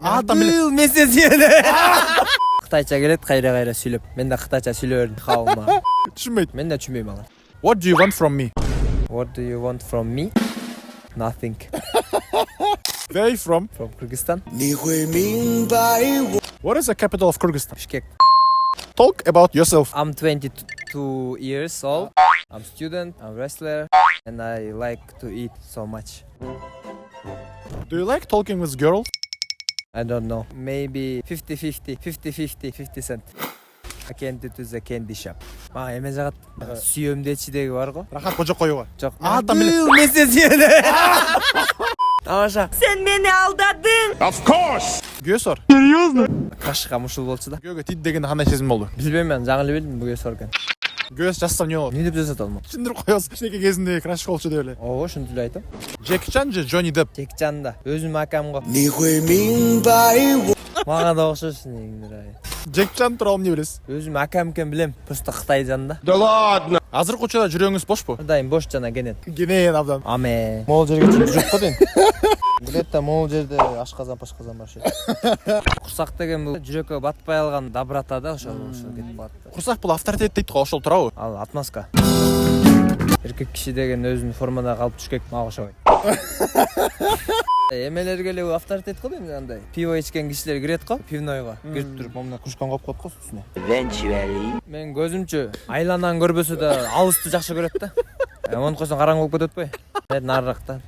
мен сен сүйеді. Қытайша келеді, қайра сөйлеп. Мен де қытайша сөйлей бердім қауымға. Түсінбейді. Мен де түсінбеймін ағаш. What do you want from me? What do you want from me? Nothing. Where are you from? From Kyrgyzstan. What is the capital of Kyrgyzstan? Bishkek. Talk about yourself. I'm 22 years old. I'm student, I'm wrestler, and I like to eat so much. Do you like talking with girls? I don't know. Maybe 50-50, 50-50, 50 cent. I can't do to the candy shop. Маған еме жағат. Сүйемдетшідегі бар ғой. Рахат қожа қоюға. Жоқ. Мен сен сүйеді. Тамаша. Sen beni aldadın. Of course. Гөе сор. Қашқа мұшыл болшы да. Гөге тиді деген қандай сезім болды? Білбеймін мен, жаңылы білдім бүге сорған. Гөес жассам не болады? Не деп жасады алмады? Түсіндіріп қоясың. Кішкене кезінде краш болшы деп ойлай. Ого, шынтілі айтам. Джеки Чан же Джонни Депп? Джеки Чан да. Өзім акам ғой. Маған да оқшасын егіндер ай. Джеки Чан туралы не білесіз? Өзім акам кен білем. Просто Қытай жанында. Да ладно. Азыр қочада жүрегіңіз бош по? Дайым бош жана кенет. Кенен абдан. Аме. Мол жерге жоқ па дейм. Билетта мол жерде ашқазан пашқазан бар ше. Құрсақ деген бұл жүрекке батпай алған доброта да ошол кетип калат. Құрсақ бұл авторитет дейді ғой, ошол турабы? Ал отмазка. Эркек киши деген өзүнүн формада калып түшкек мага окшобойт. Эмелерге эле авторитет го дейм андай. Пиво ичкен кишилер кирет го, пивнойго. Кирип туруп, момуна кушкан коюп коет го үстүнө. Eventually. Мен көзүмчө айланан көрбөсө да алысты жакшы көрөт да. Оны койсоң караңгы болуп кетет атпайбы? Нарыракта.